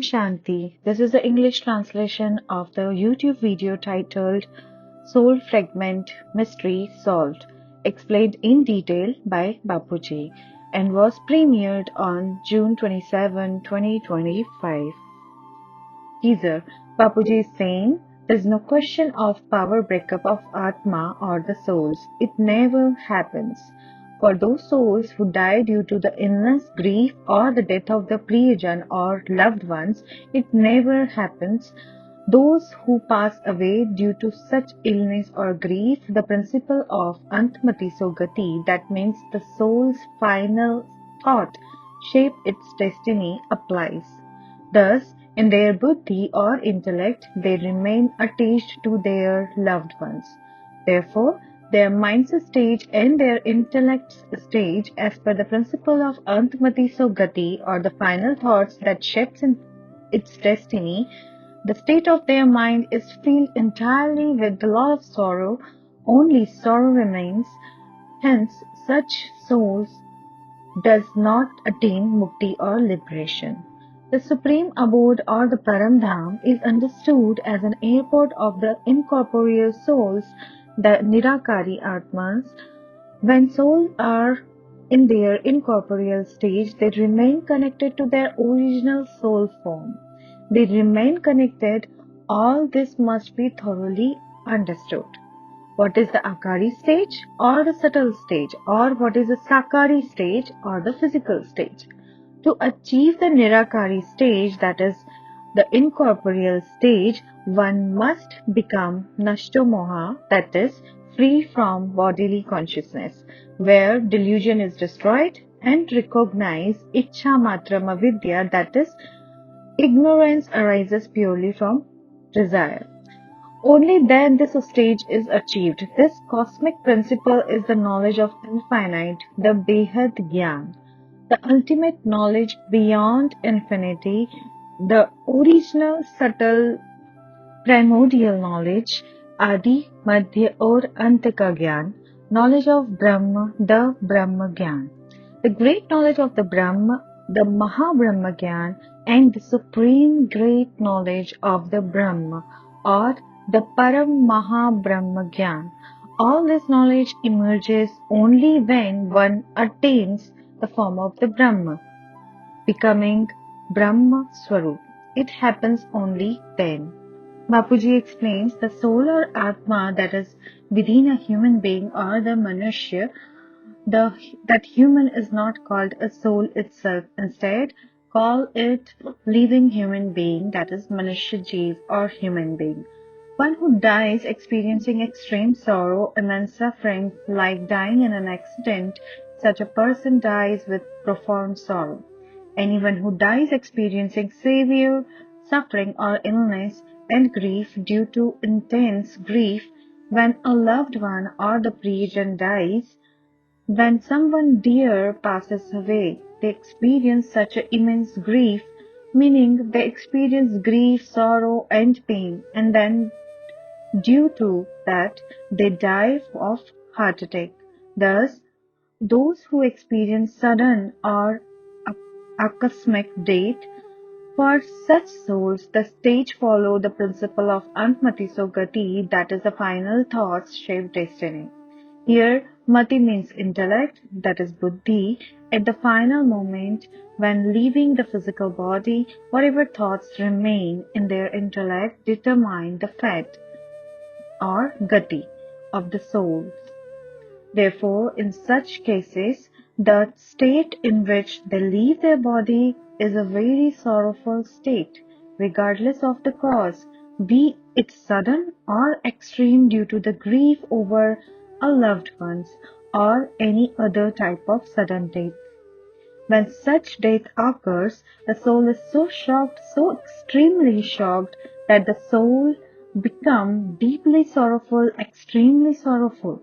Shanti. This is the English translation of the YouTube video titled Soul Fragment Mystery Solved, explained in detail by Bapuji, and was premiered on June 27, 2025. Teaser. Bapuji is saying there's no question of power breakup of Atma or the souls. It never happens. For those souls who die due to the illness, grief, or the death of the Priyajan or loved ones, it never happens. Those who pass away due to such illness or grief, the principle of Antmati Sogati, that means the soul's final thought, shape its destiny, applies. Thus, in their buddhi or intellect, they remain attached to their loved ones. Therefore, their mind's stage and their intellect's stage, as per the principle of Antmati Sogati, or the final thoughts that shapes in its destiny, the state of their mind is filled entirely with the lot of sorrow. Only sorrow remains. Hence, such souls does not attain mukti or liberation. The supreme abode or the Paramdham is understood as an airport of the incorporeal souls, the Nirakari Atmas. When souls are in their incorporeal stage, they remain connected to their original soul form. They remain connected. All this must be thoroughly understood. What is the Akari stage or the subtle stage, or what is the Sakari stage or the physical stage? To achieve the Nirakari stage, that is the incorporeal stage, one must become Nashto Moha, that is free from bodily consciousness, where delusion is destroyed, and recognize Ichha Matram Avidya, that is ignorance arises purely from desire. Only then this stage is achieved. This cosmic principle is the knowledge of infinite, the Behad Gyan, the ultimate knowledge beyond infinity, the original subtle primordial knowledge, Adi, Madhya or Ant ka Gyan, knowledge of Brahma, the Brahma Gyan. The great knowledge of the Brahma, the Mahabrahma Gyan, and the supreme great knowledge of the Brahma, or the Param Mahabrahma Gyan. All this knowledge emerges only when one attains the form of the Brahma, becoming Brahma Swarup. It happens only then. Bapuji explains the soul or Atma that is within a human being or the Manushya, that human is not called a soul itself. Instead, call it living human being, that is Manushya Jeev or human being. One who dies experiencing extreme sorrow, immense suffering, like dying in an accident, such a person dies with profound sorrow. Anyone who dies experiencing severe suffering or illness and grief due to intense grief, when a loved one or the Priyajan dies, when someone dear passes away, they experience such an immense grief, meaning they experience grief, sorrow, and pain, and then due to that they die of heart attack. Thus, those who experience sudden or akasmic death, for such souls, the stage follow the principle of Antmati Sogati, that is the final thoughts shape destiny. Here, Mati means intellect, that is Buddhi. At the final moment, when leaving the physical body, whatever thoughts remain in their intellect determine the fate or Gati of the soul. Therefore, in such cases, the state in which they leave their body is a very sorrowful state, regardless of the cause, be it sudden or extreme due to the grief over a loved ones or any other type of sudden death. When such death occurs, the soul is so shocked, so extremely shocked, that the soul becomes deeply sorrowful, extremely sorrowful.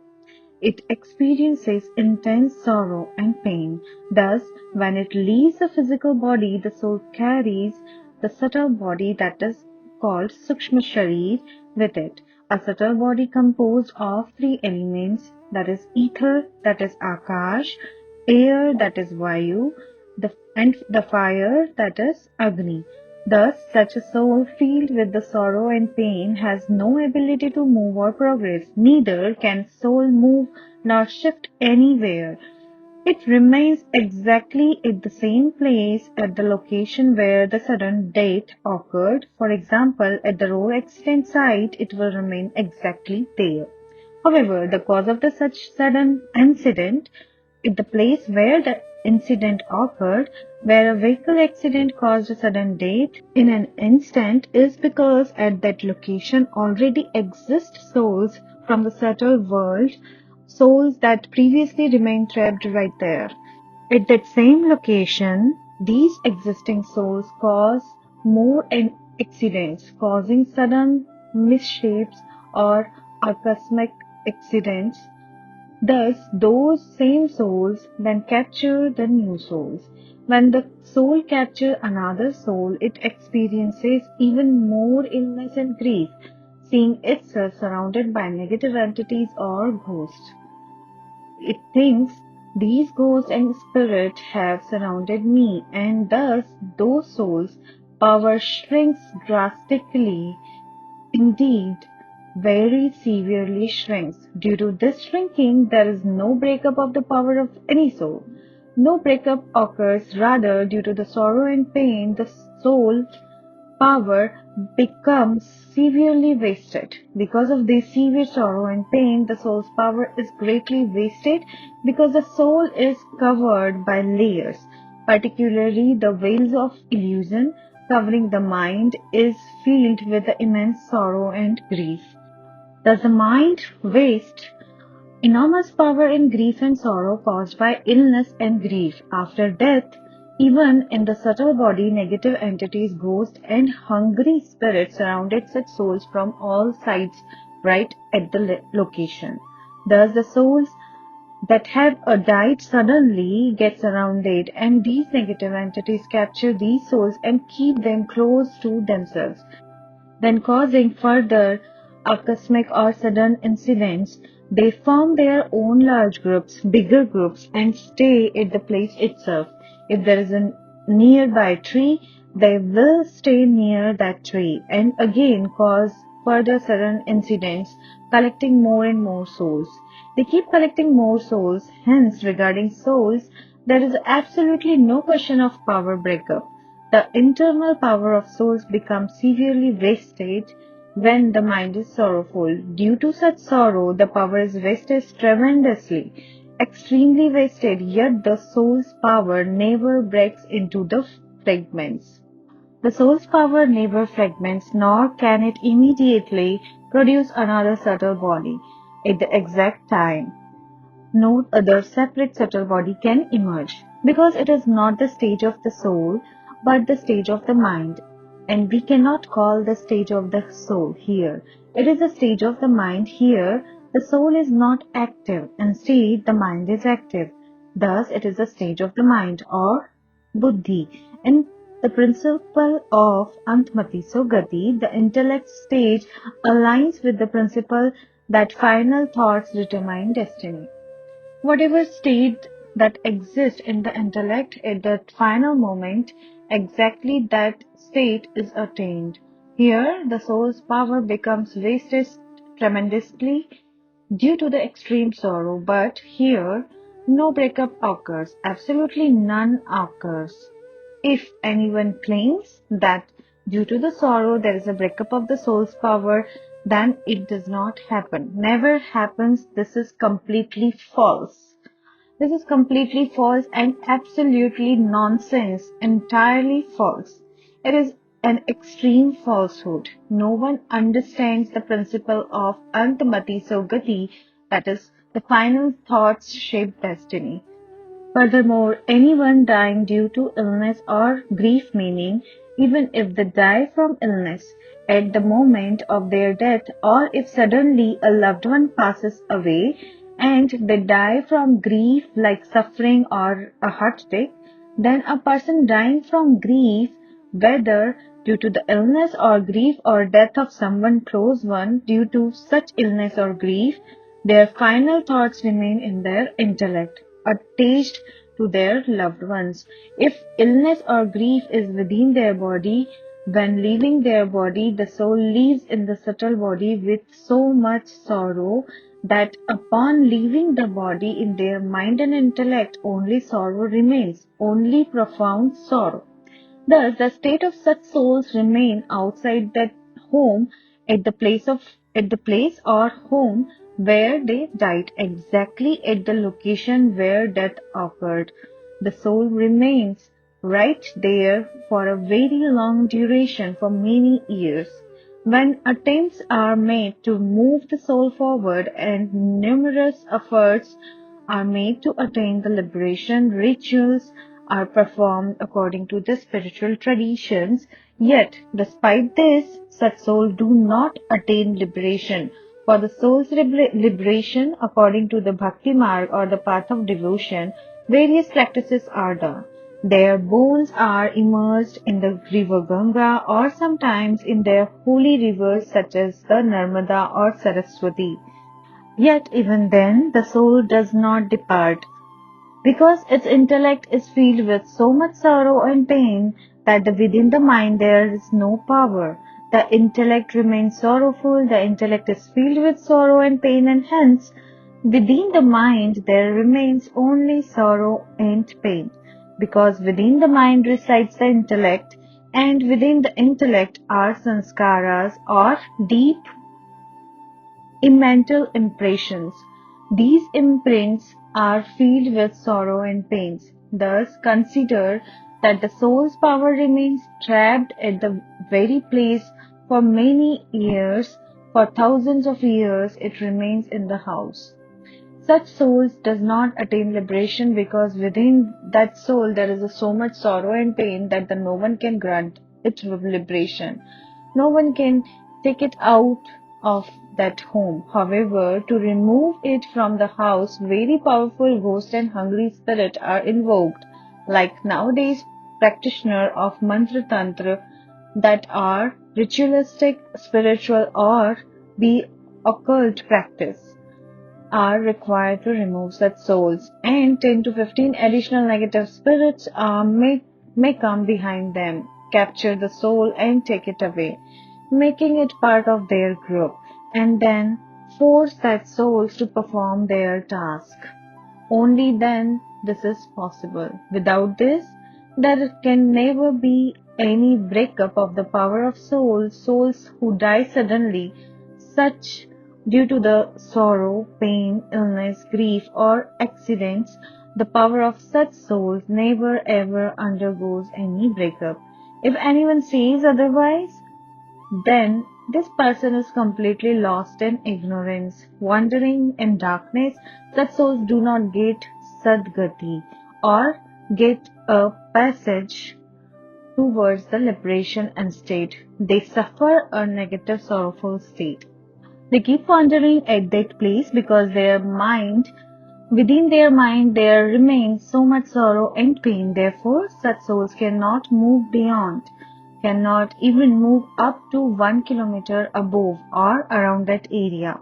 It experiences intense sorrow and pain. Thus, when it leaves the physical body, the soul carries the subtle body, that is called Sukshma Sharir, with it. A subtle body composed of three elements, that is ether, that is Akash, air, that is Vayu, and the fire, that is Agni. Thus, such a soul filled with the sorrow and pain has no ability to move or progress. Neither can soul move nor shift anywhere. It remains exactly at the same place at the location where the sudden death occurred. For example, at the road accident site, it will remain exactly there. However, the cause of the such sudden incident at the place where the incident occurred, where a vehicle accident caused a sudden death in an instant, is because at that location already exist souls from the subtle world, souls that previously remained trapped right there. At that same location, these existing souls cause more accidents, causing sudden misshapes or akasmic accidents. Thus, those same souls then capture the new souls. When the soul captures another soul, it experiences even more illness and grief, seeing itself surrounded by negative entities or ghosts. It thinks these ghosts and spirits have surrounded me, and thus those souls' power shrinks drastically. Indeed, very severely shrinks. Due to this shrinking, there is no breakup of the power of any soul. No breakup occurs, rather, due to the sorrow and pain, the soul power becomes severely wasted. Because of this severe sorrow and pain, the soul's power is greatly wasted because the soul is covered by layers, particularly the veils of illusion covering the mind is filled with the immense sorrow and grief. Thus the mind wastes enormous power in grief and sorrow caused by illness and grief. After death, even in the subtle body, negative entities, ghosts, and hungry spirits surrounded such souls from all sides right at the location. Thus, the souls that have died suddenly get surrounded, and these negative entities capture these souls and keep them close to themselves, then causing further akasmic or sudden incidents. They form their own large groups, bigger groups, and stay at the place itself. If there is a nearby tree, they will stay near that tree and again cause further sudden incidents, collecting more and more souls. They keep collecting more souls, hence, regarding souls, there is absolutely no question of power breakup. The internal power of souls becomes severely wasted when the mind is sorrowful. Due to such sorrow, the power is wasted tremendously, extremely wasted, yet the soul's power never breaks into the fragments. The soul's power never fragments, nor can it immediately produce another subtle body at the exact time. No other separate subtle body can emerge, because it is not the stage of the soul, but the stage of the mind, and we cannot call the stage of the soul here. It is the stage of the mind here. The soul is not active, instead the mind is active. Thus it is the stage of the mind or buddhi. In the principle of Antmati Sogati, the intellect stage aligns with the principle that final thoughts determine destiny. Whatever state that exists in the intellect at that final moment, exactly that state is attained. Here, the soul's power becomes wasted tremendously due to the extreme sorrow, but here, no breakup occurs, absolutely none occurs. If anyone claims that due to the sorrow there is a breakup of the soul's power, then it does not happen. Never happens. This is completely false. This is completely false and absolutely nonsense. Entirely false. It is an extreme falsehood. No one understands the principle of Antamati Sogati, that is, the final thoughts shape destiny. Furthermore, anyone dying due to illness or grief, meaning even if they die from illness at the moment of their death, or if suddenly a loved one passes away and they die from grief like suffering or a heart attack, then a person dying from grief, whether due to the illness or grief or death of someone close one due to such illness or grief, their final thoughts remain in their intellect, attached to their loved ones. If illness or grief is within their body, When leaving their body, the soul lives in the subtle body with so much sorrow that upon leaving the body in their mind and intellect, only sorrow remains, only profound sorrow. Thus, the state of such souls remain outside that home at the place or home where they died, exactly at the location where death occurred. The soul remains right there for a very long duration, for many years. When attempts are made to move the soul forward and numerous efforts are made to attain the liberation, rituals are performed according to the spiritual traditions, yet despite this, such souls do not attain liberation. For the soul's liberation, according to the bhakti marg or the path of devotion, various practices are done. Their bones are immersed in the river Ganga or sometimes in their holy rivers such as the Narmada or Saraswati. Yet even then the soul does not depart, because its intellect is filled with so much sorrow and pain that within the mind there is no power. The intellect remains sorrowful, the intellect is filled with sorrow and pain, and hence within the mind there remains only sorrow and pain. Because within the mind resides the intellect, and within the intellect are sanskaras or deep immental impressions. These imprints are filled with sorrow and pains. Thus, consider that the soul's power remains trapped at the very place for many years, for thousands of years it remains in the house. Such souls does not attain liberation because within that soul there is so much sorrow and pain that no one can grant it liberation. No one can take it out of that home. However, to remove it from the house, very powerful ghost and hungry spirit are invoked, like nowadays practitioner of mantra tantra that are ritualistic, spiritual or the occult practice are required to remove such souls, and 10 to 15 additional negative spirits may come behind them, capture the soul and take it away, making it part of their group, and then force that souls to perform their task. Only then this is possible. Without this, there can never be any breakup of the power of souls who die suddenly, such due to the sorrow, pain, illness, grief, or accidents. The power of such souls never ever undergoes any breakup. If anyone says otherwise, then this person is completely lost in ignorance, wandering in darkness. Such souls do not get Sadgati or get a passage towards the liberation instead. They suffer a negative sorrowful state. They keep wandering at that place because within their mind there remains so much sorrow and pain. Therefore, such souls cannot move beyond, cannot even move up to 1 kilometer above or around that area.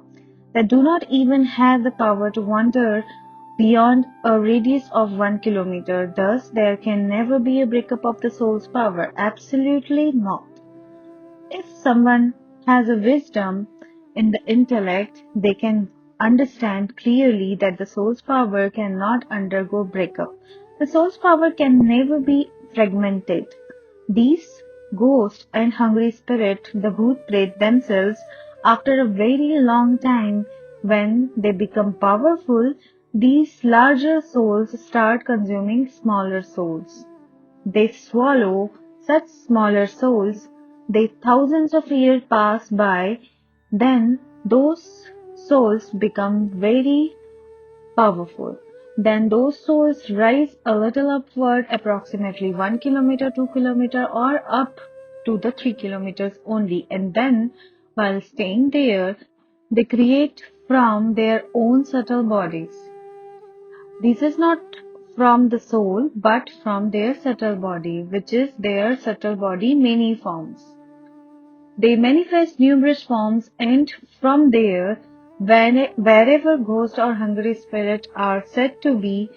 They do not even have the power to wander beyond a radius of 1 kilometer. Thus, there can never be a breakup of the soul's power. Absolutely not. If someone has a wisdom in the intellect, they can understand clearly that the soul's power cannot undergo breakup. The soul's power can never be fragmented. These ghost and hungry spirit, the bhoot pret themselves, after a very long time, when they become powerful, these larger souls start consuming smaller souls. They swallow such smaller souls. They thousands of years pass by, then those souls become very powerful. Then those souls rise a little upward, approximately 1 kilometer, 2 kilometer, or up to the 3 kilometers only. And then, while staying there, they create from their own subtle bodies. This is not from the soul, but from their subtle body, which is their subtle body many forms. They manifest numerous forms, and from there, wherever ghost or hungry spirit are said to be,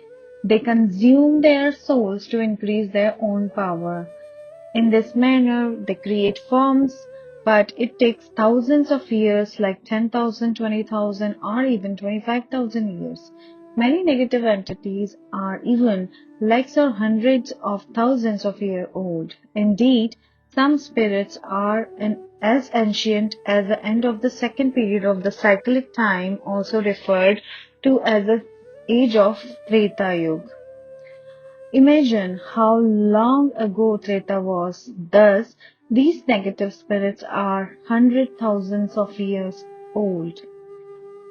they consume their souls to increase their own power. In this manner, they create forms, but it takes thousands of years, like 10,000, 20,000, or even 25,000 years. Many negative entities are even lakhs or hundreds of thousands of years old. Indeed, some spirits are as ancient as the end of the second period of the cyclic time, also referred to as the age of Treta Yuga. Imagine how long ago Treta was. Thus, these negative spirits are hundred thousands of years old.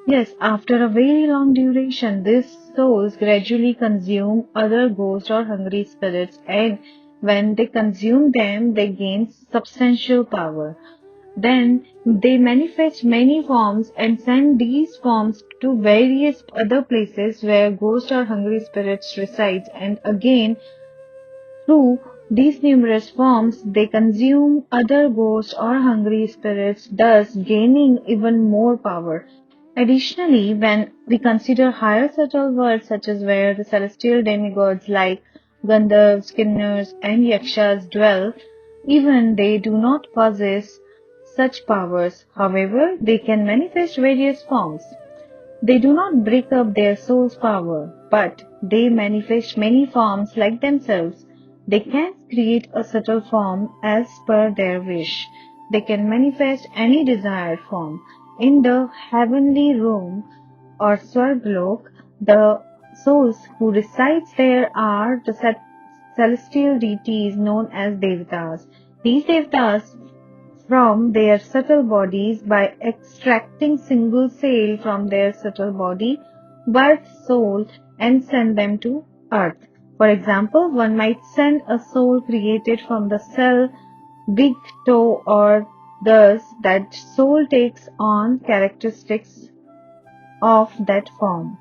Yes, after a very long duration, these souls gradually consume other ghost or hungry spirits, and when they consume them, they gain substantial power. Then they manifest many forms and send these forms to various other places where ghost or hungry spirits reside, and again through these numerous forms, they consume other ghosts or hungry spirits, thus gaining even more power. Additionally, when we consider higher subtle worlds such as where the celestial demigods like Gandharvas, Kinnars, and Yakshas dwell, even they do not possess such powers. However, they can manifest various forms. They do not break up their soul's power, but they manifest many forms like themselves. They can create a subtle form as per their wish. They can manifest any desired form. In the heavenly realm or Swarglok, the souls who reside there are the celestial deities known as Devatas. These Devatas from their subtle bodies by extracting single cell from their subtle body, birth soul and send them to earth. For example, one might send a soul created from the cell big toe or thus that soul takes on characteristics of that form.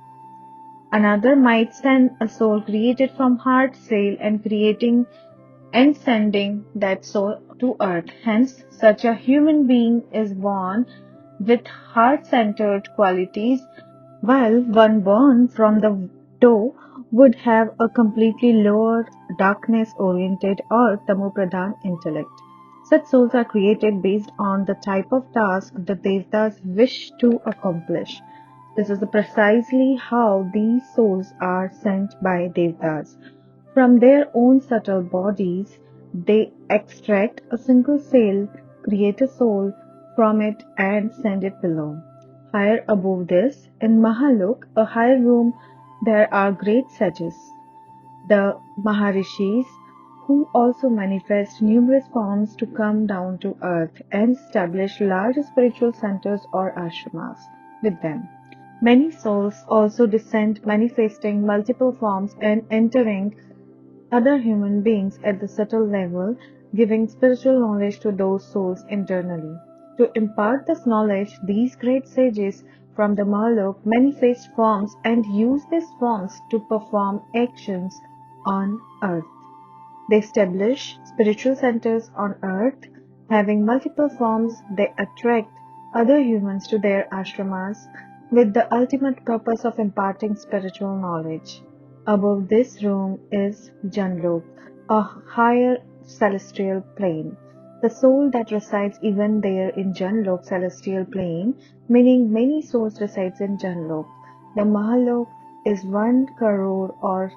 Another might send a soul created from heart cell and sending that soul to earth. Hence, such a human being is born with heart-centered qualities, while one born from the toe would have a completely lower, darkness-oriented or tamopradhan intellect. Such souls are created based on the type of task the Devatas wish to accomplish. This is precisely how these souls are sent by Devatas. From their own subtle bodies, they extract a single cell, create a soul from it, and send it below. Higher above this, in Mahalok, a higher room, there are great sages, the Maharishis, who also manifest numerous forms to come down to earth and establish large spiritual centers or ashramas with them. Many souls also descend manifesting multiple forms and entering other human beings at the subtle level, giving spiritual knowledge to those souls internally. To impart this knowledge, these great sages from the Mahalok manifest forms and use these forms to perform actions on earth. They establish spiritual centers on earth. Having multiple forms, they attract other humans to their ashramas with the ultimate purpose of imparting spiritual knowledge. Above this room is Janlok, a higher celestial plane. The soul that resides even there in Janlok celestial plane, meaning many souls resides in Janlok. The Mahalok is 1 crore or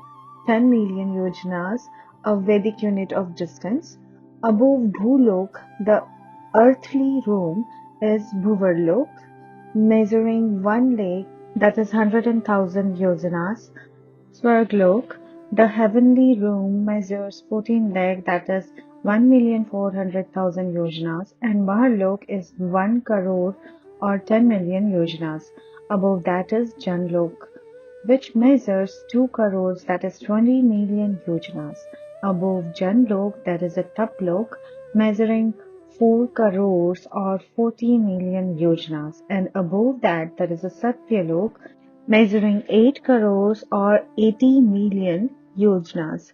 10 million yojanas, a Vedic unit of distance. Above Bhulok, the earthly room is Bhuvarlok, measuring 1 lake, that is 100,000 yojanas. Swarglok, the heavenly room, measures 14 lakh, that is 1,400,000 yojanas, and Mahalok is 1 crore or 10 million yojanas. Above that is Janlok, which measures 2 crores, that is 20 million yojanas. Above Janlok, there is a Taplok, measuring 4 crores or 40 million yojanas, and above that there is a Satyalok, measuring 8 crores or 80 million yojanas.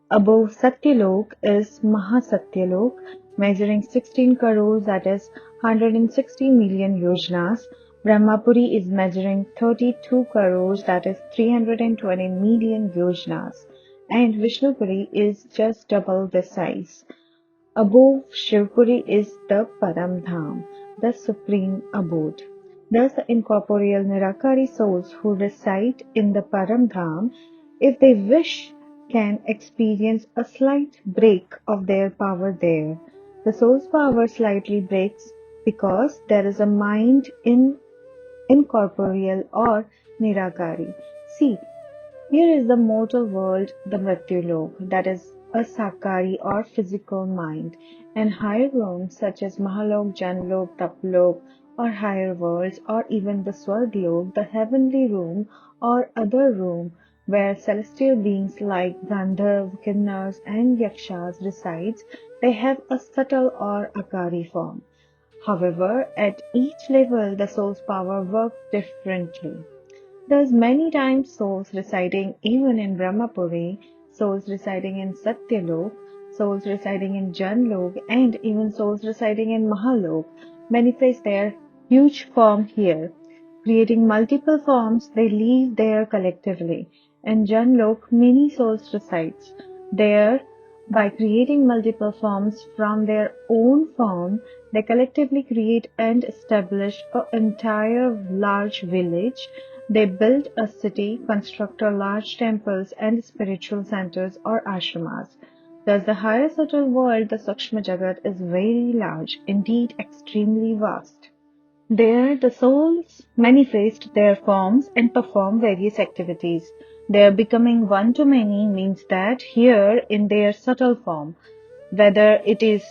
Above Satyalok is Mahasatyalok, measuring 16 crores, that is 160 million yojanas. Brahmapuri is measuring 32 crores, that is 320 million yojanas, and Vishnupuri is just double this size. Above Shivpuri is the Paramdham, the supreme abode. Thus, the incorporeal Nirakari souls who reside in the Paramdham, if they wish, can experience a slight break of their power there. The soul's power slightly breaks because there is a mind in incorporeal or Nirakari. See, here is the mortal world, the Mrityulok, that is a Sakari or physical mind, and higher realms such as Mahalok, Janlok, Taplok, or higher worlds, or even the Swarglok, the heavenly room or other room, where celestial beings like Gandharv, Kinnars, and Yakshas resides, they have a subtle or Akari form. However, at each level, the soul's power works differently. Thus, many times souls residing even in Brahmapuri, souls residing in Satyalok, souls residing in Janlok, and even souls residing in Mahalok manifest their huge form here. Creating multiple forms, they live there collectively. In Janlok, many souls resides there. By creating multiple forms from their own form, they collectively create and establish an entire large village. They build a city, construct large temples and spiritual centers or ashramas. Thus, the higher subtle world, the Sukshma Jagat, is very large, indeed extremely vast. There, the souls manifest their forms and perform various activities. Their becoming one to many means that here, in their subtle form, whether it is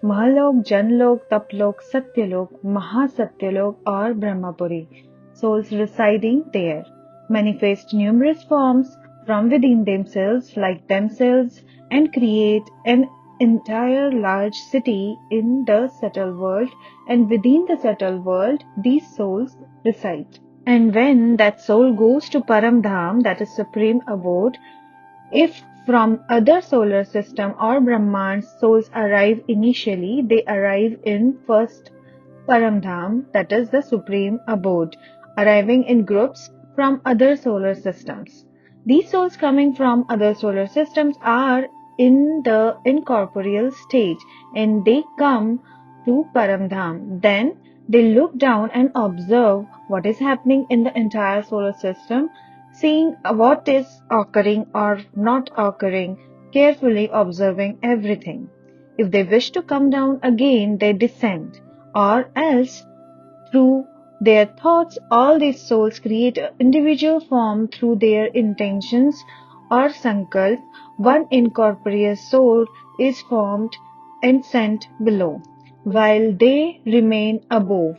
Mahalok, Janlok, Taplok, Satyalok, Mahasatyalok, or Brahmapuri, souls residing there manifest numerous forms from within themselves, like themselves, and create an entire large city in the subtle world, and within the subtle world, these souls reside. And when that soul goes to Paramdham, that is supreme abode, if from other solar system or Brahmand souls arrive initially, they arrive in first Paramdham, that is the supreme abode, arriving in groups from other solar systems. These souls coming from other solar systems are in the incorporeal stage and they come to Paramdham. Then they look down and observe what is happening in the entire solar system, seeing what is occurring or not occurring, carefully observing everything. If they wish to come down again, they descend, or else through their thoughts, all these souls create an individual form through their intentions or sankalp. One incorporeal soul is formed and sent below, while they remain above.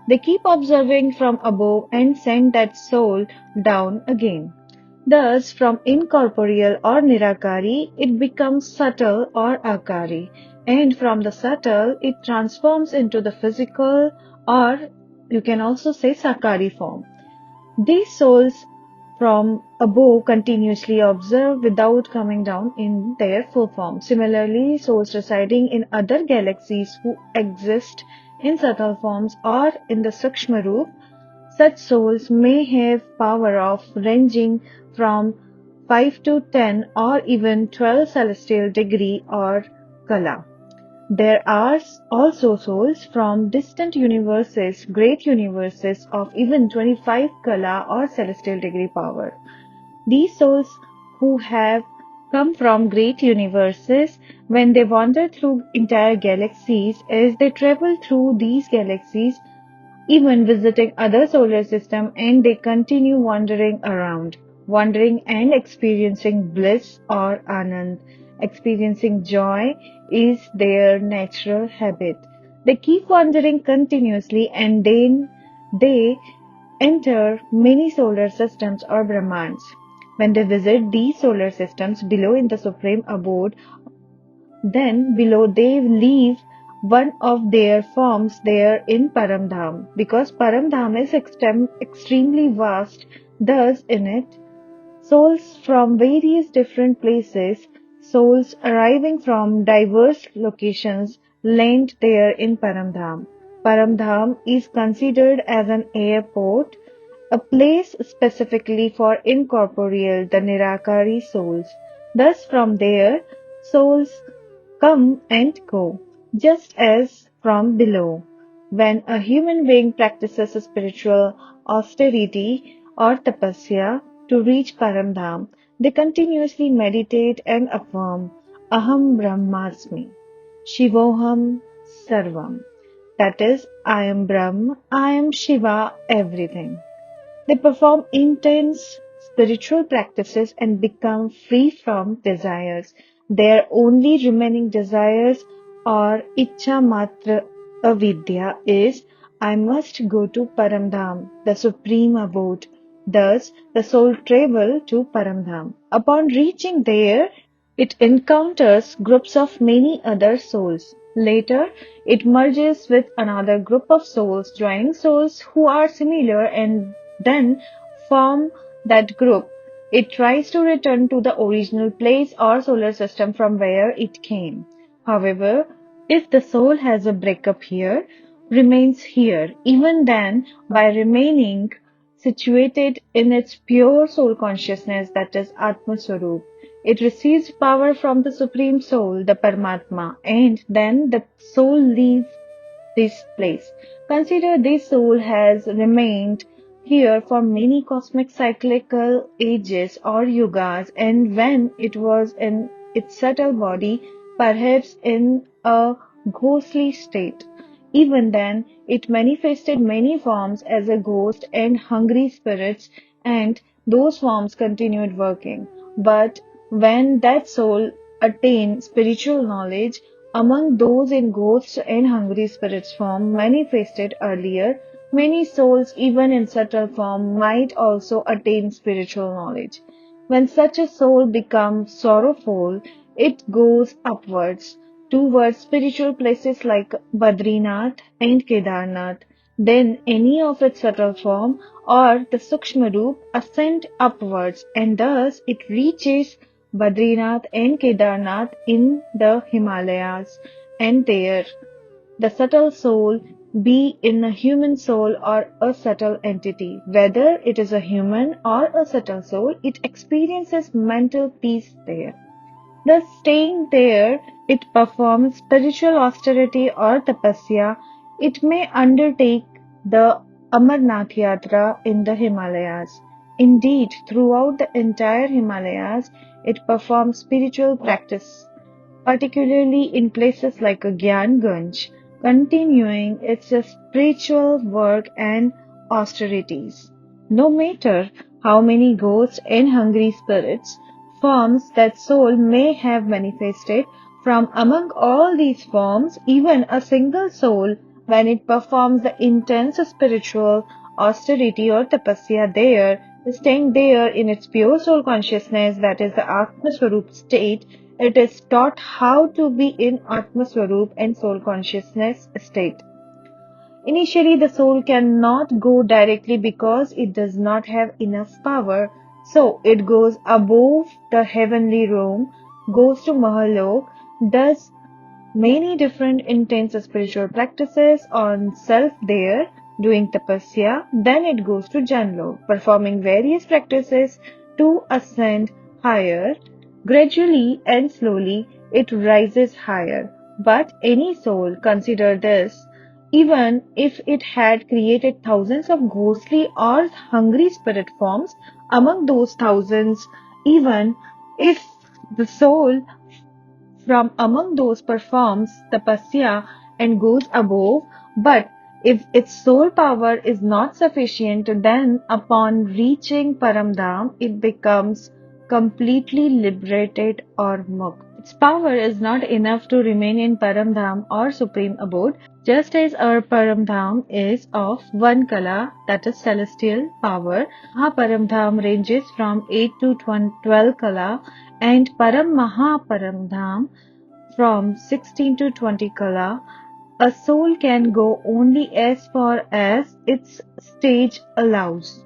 They keep observing from above and send that soul down again. Thus, from incorporeal or nirakari, it becomes subtle or akari, and from the subtle, it transforms into the physical, or you can also say sakari form. These souls from above continuously observe without coming down in their full form. Similarly, souls residing in other galaxies who exist in subtle forms or in the Sukshma Roop, such souls may have power of ranging from 5 to 10 or even 12 celestial degree or kala. There are also souls from distant universes, great universes of even 25 kala or celestial degree power. These souls who have come from great universes, when they wander through entire galaxies, as they travel through these galaxies, even visiting other solar system, and they continue wandering around, wandering and experiencing bliss or anand. Experiencing joy is their natural habit. They keep wandering continuously and then they enter many solar systems or Brahmands. When they visit these solar systems below in the supreme abode, then below they leave one of their forms there in Paramdham, because Paramdham is extremely vast. Thus in it, souls from various different places, souls arriving from diverse locations, land there in Paramdham. Paramdham is considered as an airport, a place specifically for incorporeal, the Nirakari souls. Thus from there, souls come and go, just as from below. When a human being practices a spiritual austerity or tapasya to reach Paramdham, they continuously meditate and affirm Aham Brahmasmi, Shivoham Sarvam. That is, I am Brahma, I am Shiva, everything. They perform intense spiritual practices and become free from desires. Their only remaining desires or Icha Matra Avidya is I must go to Paramdham, the supreme abode. Thus, the soul travels to Paramdham. Upon reaching there, it encounters groups of many other souls. Later, it merges with another group of souls, joining souls who are similar and then form that group. It tries to return to the original place or solar system from where it came. However, if the soul has a breakup here, remains here, even then, by remaining situated in its pure soul consciousness, that is Atma Swarup, it receives power from the Supreme Soul, the Paramatma, and then the soul leaves this place. Consider this soul has remained here for many cosmic cyclical ages or yugas, and when it was in its subtle body, perhaps in a ghostly state. Even then, it manifested many forms as a ghost and hungry spirits, and those forms continued working. But when that soul attained spiritual knowledge, among those in ghosts and hungry spirits form manifested earlier, many souls, even in subtle form, might also attain spiritual knowledge. When such a soul becomes sorrowful, it goes upwards towards spiritual places like Badrinath and Kedarnath. Then any of its subtle form or the Sukshma Roop ascend upwards, and thus it reaches Badrinath and Kedarnath in the Himalayas, and there the subtle soul, be in a human soul or a subtle entity, whether it is a human or a subtle soul, it experiences mental peace there. Thus, staying there, it performs spiritual austerity or tapasya. It may undertake the Amarnath Yatra in the Himalayas. Indeed, throughout the entire Himalayas, it performs spiritual practice, particularly in places like Gyanganj, continuing its spiritual work and austerities. No matter how many ghosts and hungry spirits forms that soul may have manifested, from among all these forms, even a single soul, when it performs the intense spiritual austerity or tapasya there, staying there in its pure soul consciousness, that is the Atma Swarup state, it is taught how to be in Atma Swarup and soul consciousness state. Initially, the soul cannot go directly because it does not have enough power. So, it goes above the heavenly realm, goes to Mahalok, does many different intense spiritual practices on self there, doing tapasya. Then it goes to Janlok, performing various practices to ascend higher. Gradually and slowly, it rises higher. But any soul, consider this, even if it had created thousands of ghostly or hungry spirit forms, among those thousands, even if the soul from among those performs tapasya and goes above, but if its soul power is not sufficient, then upon reaching Paramdham, it becomes completely liberated or mukt. Its power is not enough to remain in Paramdham or supreme abode, just as our Paramdham is of one kala, that is celestial power. Mahaparamdham ranges from 8 to 12 kala, and Param Mahaparamdham from 16 to 20 kala. A soul can go only as far as its stage allows.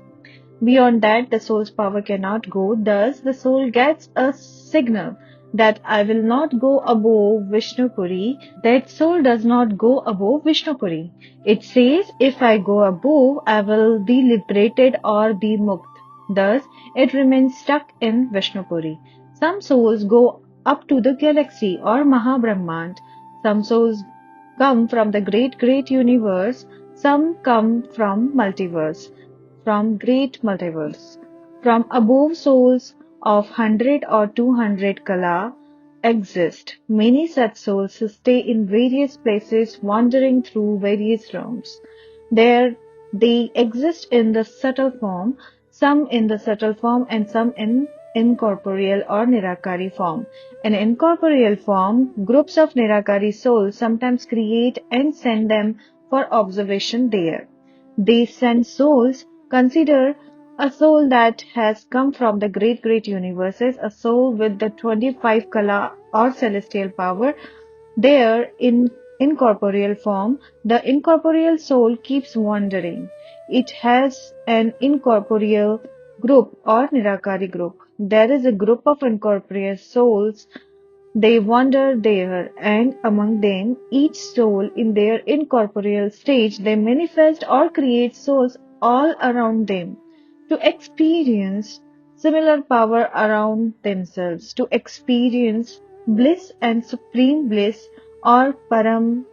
Beyond that, the soul's power cannot go. Thus, the soul gets a signal that I will not go above Vishnupuri. That soul does not go above Vishnupuri. It says, if I go above, I will be liberated or be mukt. Thus, it remains stuck in Vishnupuri. Some souls go up to the galaxy or Mahabrahmand. Some souls come from the great universe, some come from great multiverse. From above, souls of 100 or 200 kala exist. Many such souls stay in various places, wandering through various realms. There they exist in the subtle form, some in the subtle form and some in incorporeal or nirakari form. In incorporeal form, groups of nirakari souls sometimes create and send them for observation there. They send souls. Consider a soul that has come from the great universes, a soul with the 25 kala or celestial power. There, in incorporeal form, the incorporeal soul keeps wandering. It has an incorporeal group or Nirakari group. There is a group of incorporeal souls. They wander there, and among them, each soul in their incorporeal stage, they manifest or create souls all around them to experience similar power around themselves, to experience bliss and supreme bliss or Param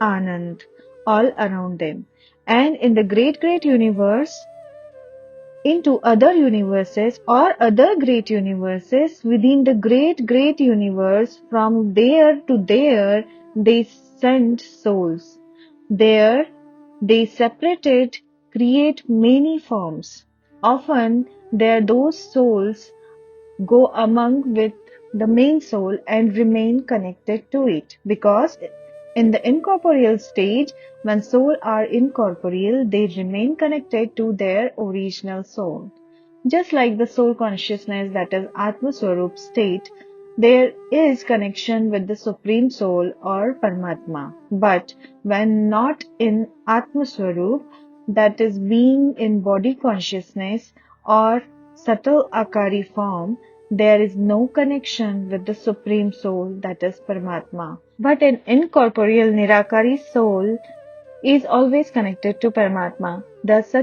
Anand all around them. And in the great universe, into other universes or other great universes within the great universe. From there to there, they send souls. There, they separated, create many forms. Often, there those souls go among with the main soul and remain connected to it, because in the incorporeal stage, when souls are incorporeal, they remain connected to their original soul. Just like the soul consciousness, that is Atma Swarup state, there is connection with the Supreme Soul or Paramatma. But when not in Atma Swarup, that is being in body consciousness or subtle Akari form, there is no connection with the Supreme Soul, that is Paramatma. But an incorporeal Nirakari soul is always connected to Paramatma. Thus,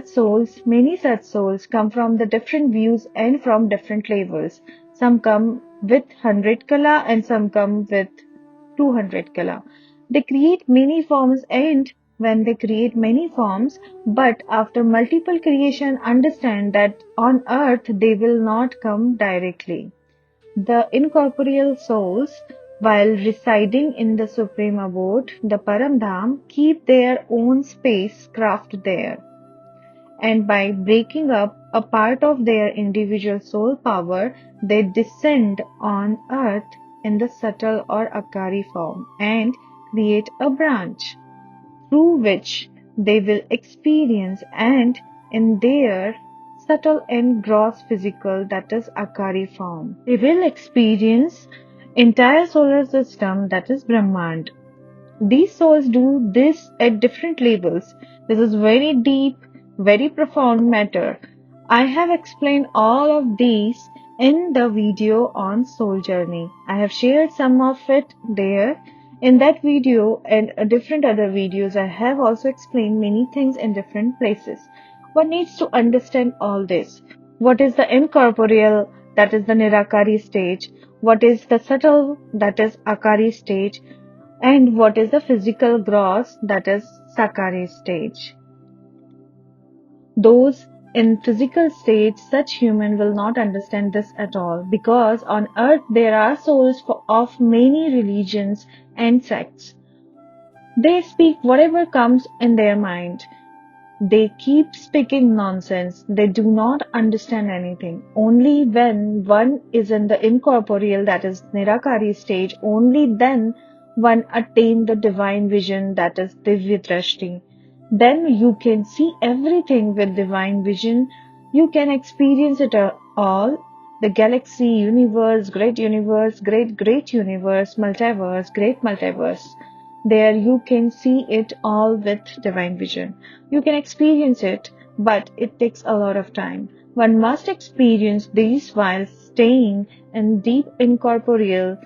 many such souls come from the different views and from different levels. Some come with 100 kala and some come with 200 kala. They create many forms, and when they create many forms, but after multiple creation, understand that on earth they will not come directly. The incorporeal souls, while residing in the supreme abode, the Paramdham, keep their own spacecraft there. And by breaking up a part of their individual soul power, they descend on earth in the subtle or Akari form and create a branch through which they will experience, and in their subtle and gross physical, that is Akari form, they will experience entire solar system, that is Brahmand. These souls do this at different levels. This is very deep, very profound matter. I have explained all of these in the video on soul journey. I have shared some of it there. In that video and different other videos, I have also explained many things in different places. One needs to understand all this. What is the incorporeal, that is the Nirakari stage? What is the subtle, that is Akari stage? And what is the physical gross, that is Sakari stage? Those in physical stage, such human will not understand this at all, because on earth there are souls of many religions and sects. They speak whatever comes in their mind. They keep speaking nonsense. They do not understand anything. Only when one is in the incorporeal, that is Nirakari stage, only then one attain the divine vision, that is Divya Drashti. Then you can see everything with divine vision. You can experience it all. The galaxy, universe, great universe, great universe, multiverse, great multiverse. There you can see it all with divine vision. You can experience it, but it takes a lot of time. One must experience these while staying in deep incorporeal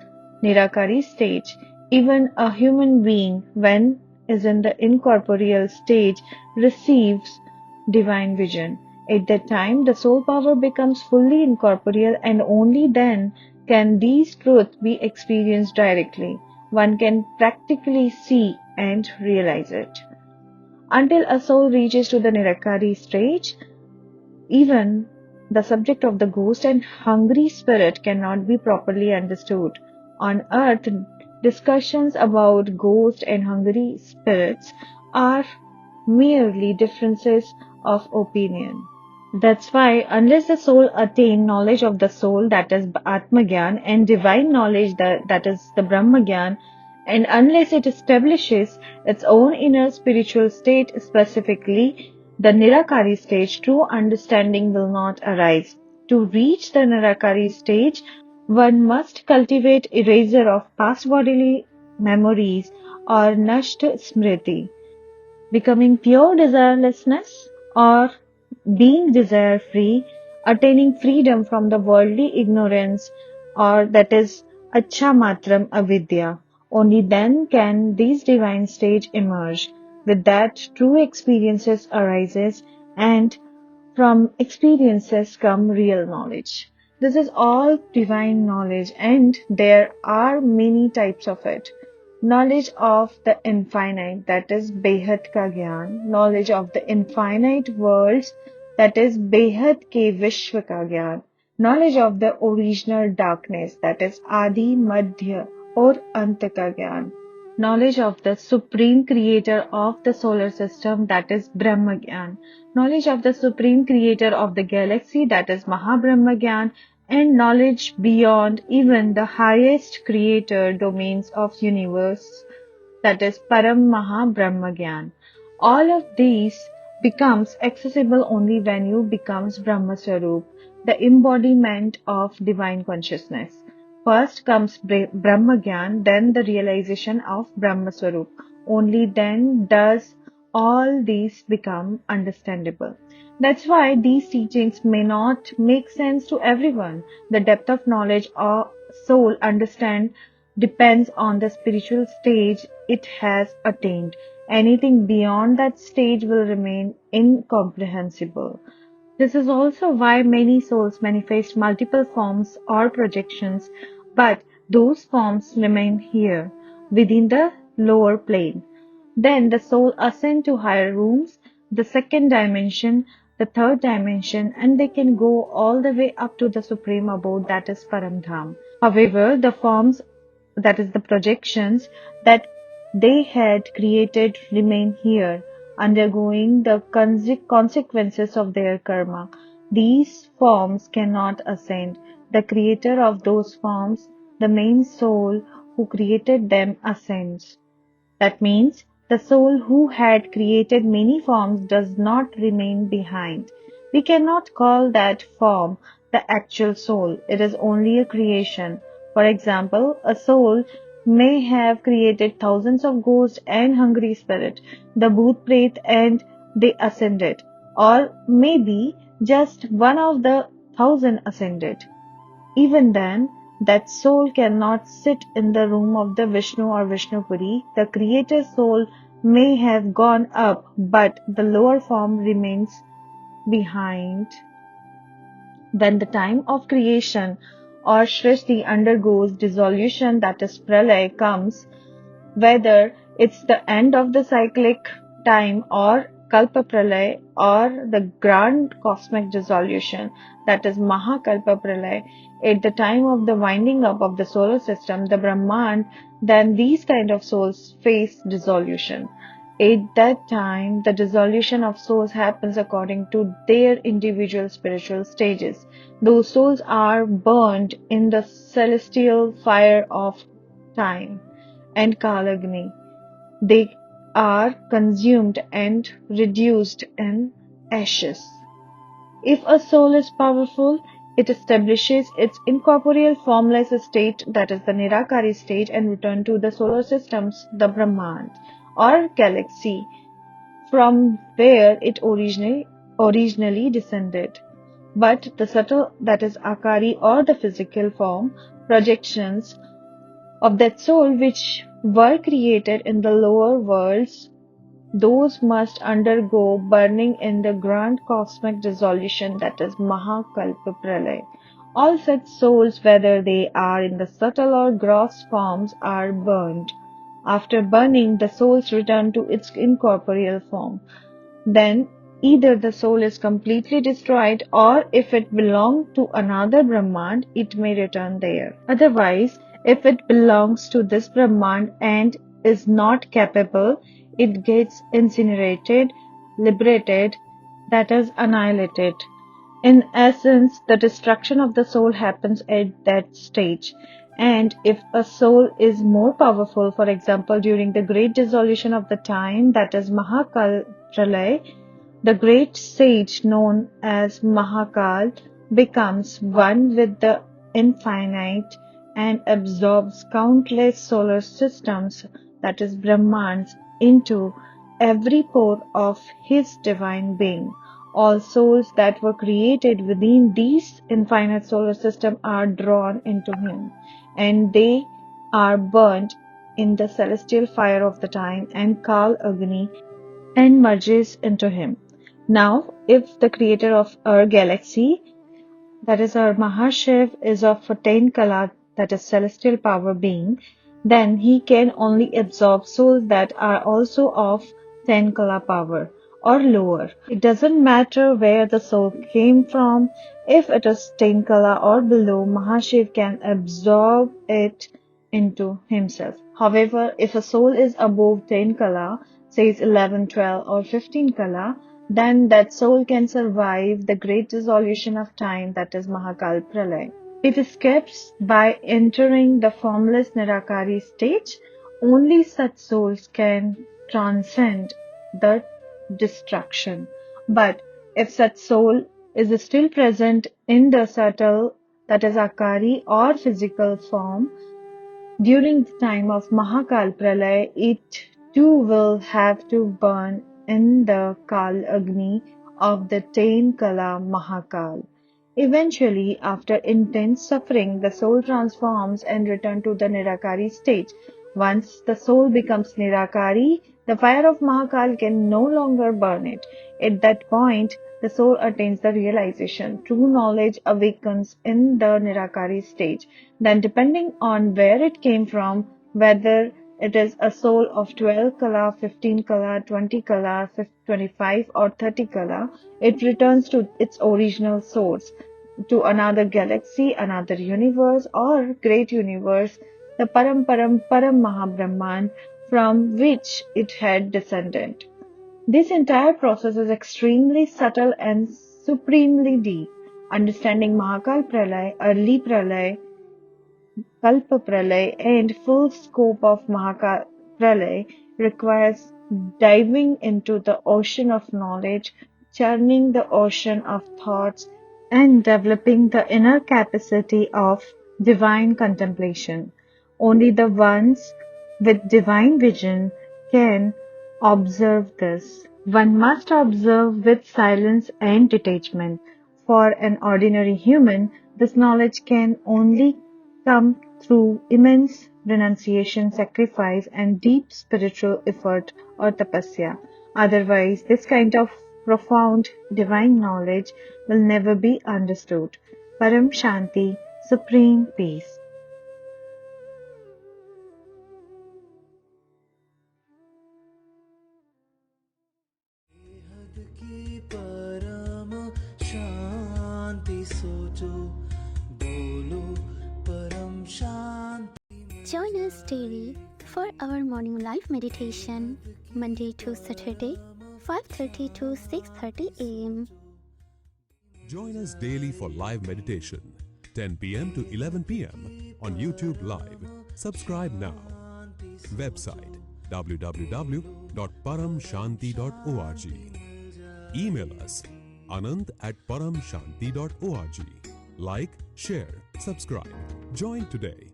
Nirakari stage. Even a human being, when is in the incorporeal stage, receives divine vision. At that time, the soul power becomes fully incorporeal, and only then can these truths be experienced directly. One can practically see and realize it. Until a soul reaches to the Nirakari stage, even the subject of the ghost and hungry spirit cannot be properly understood. On earth, discussions about ghost and hungry spirits are merely differences of opinion. That's why, unless the soul attain knowledge of the soul, that is Atmagyan, and divine knowledge, that is the Brahmagyan, and unless it establishes its own inner spiritual state, specifically the Nirakari stage, true understanding will not arise. To reach the Nirakari stage, one must cultivate erasure of past bodily memories or Nashta Smriti, becoming pure desirelessness or being desire free, attaining freedom from the worldly ignorance, or that is Acha Matram Avidya. Only then can this divine stage emerge. With that, true experiences arises, and from experiences come real knowledge. This is all divine knowledge, and there are many types of it. Knowledge of the infinite, that is Behat ka Gyan. Knowledge of the infinite worlds, that is Behat ke Vishwa ka Gyan. Knowledge of the original darkness, that is Adi, Madhya or Ant ka Gyan. Knowledge of the supreme creator of the solar system, that is Brahma Gyan. Knowledge of the supreme creator of the galaxy, that is Mahabrahma Gyan, and knowledge beyond even the highest creator domains of universe, that is Param Mahabrahma Gyan. All of these becomes accessible only when you becomes Brahma Swarup, the embodiment of divine consciousness. First comes Brahma Gyan, then the realization of Brahma Swarup. Only then does all these become understandable. That's why these teachings may not make sense to everyone. The depth of knowledge a soul understand depends on the spiritual stage it has attained. Anything beyond that stage will remain incomprehensible. This is also why many souls manifest multiple forms or projections, but those forms remain here, within the lower plane. Then the soul ascend to higher rooms, the second dimension, the third dimension, and they can go all the way up to the supreme abode, that is Paramdham. However, the forms, that is the projections that they had created, remain here, undergoing the consequences of their karma. These forms cannot ascend. The creator of those forms, the main soul who created them, ascends. That means the soul who had created many forms does not remain behind. We cannot call that form the actual soul. It is only a creation. For example, a soul may have created thousands of ghosts and hungry spirits, the Bhoot Pret, and they ascended. Or maybe just one of the thousand ascended. Even then, that soul cannot sit in the room of the Vishnu or Vishnupuri. The creator soul may have gone up, but the lower form remains behind. When the time of creation or Shrishti undergoes dissolution, that is Pralay, comes, whether it's the end of the cyclic time or Kalpa Pralay or the grand cosmic dissolution, that is Mahakalpa Pralay, at the time of the winding up of the solar system, the Brahmand, then these kind of souls face dissolution. At that time, the dissolution of souls happens according to their individual spiritual stages. Those souls are burned in the celestial fire of time and Kalagni. They are consumed and reduced in ashes. If a soul is powerful, it establishes its incorporeal formless state, that is the Nirakari state, and return to the solar systems, the Brahmand or galaxy, from where it originally descended. But the subtle, that is Akari or the physical form, projections of that soul which were created in the lower worlds, those must undergo burning in the grand cosmic dissolution, that is Mahakalpa Pralay. All such souls, whether they are in the subtle or gross forms, are burned. After burning, the souls return to its incorporeal form. Then either the soul is completely destroyed, or if it belongs to another Brahmand, it may return there. Otherwise, if it belongs to this Brahmand and is not capable, it gets incinerated, liberated, that is, annihilated. In essence, the destruction of the soul happens at that stage. And if a soul is more powerful, for example, during the great dissolution of the time, that is Mahakal Pralay, the great sage known as Mahakal becomes one with the infinite and absorbs countless solar systems, that is Brahmands, into every pore of his divine being. All souls that were created within these infinite solar systems are drawn into him, and they are burnt in the celestial fire of the time and Kal Agni and merges into him. Now, if the creator of our galaxy, that is our Mahashiv, is of 10 kala, that is celestial power being, then he can only absorb souls that are also of 10 kala power or lower. It doesn't matter where the soul came from. If it is 10 kala or below, Mahashiv can absorb it into himself. However, if a soul is above 10 kala, says 11, 12 or 15 kala, then that soul can survive the great dissolution of time, that is Mahakal Pralay. It escapes by entering the formless Nirakari stage. Only such souls can transcend the destruction. But if such soul is still present in the subtle, that is Akari or physical form, during the time of Mahakal Pralay, it too will have to burn in the Kal Agni of the 10 Kala Mahakal. Eventually, after intense suffering, the soul transforms and returns to the Nirakari stage. Once the soul becomes Nirakari, the fire of Mahakal can no longer burn it. At that point, the soul attains the realization. True knowledge awakens in the Nirakari stage. Then, depending on where it came from, whether it is a soul of 12 kala, 15 kala, 20 kala, 25 or 30 kala, it returns to its original source, to another galaxy, another universe or great universe, the Param Mahabrahman from which it had descended. This entire process is extremely subtle and supremely deep. Understanding Mahakal Pralay, early Pralay, Kalpa Pralay and full scope of Mahakal Pralay requires diving into the ocean of knowledge, churning the ocean of thoughts, and developing the inner capacity of divine contemplation. Only the ones with divine vision can observe this. One must observe with silence and detachment. For an ordinary human, this knowledge can only come through immense renunciation, sacrifice, and deep spiritual effort or tapasya. Otherwise, this kind of profound divine knowledge will never be understood. Param Shanti, Supreme Peace. परम शांति सोचो बोलो परम शांति. Join us daily for our morning live meditation, Monday to Saturday, 5:30 to 6:30 a.m. Join us daily for live meditation, 10 p.m. to 11 p.m. on YouTube Live. Subscribe now. Website www.paramshanti.org. Email us anand@paramshanti.org. Like, share, subscribe. Join today.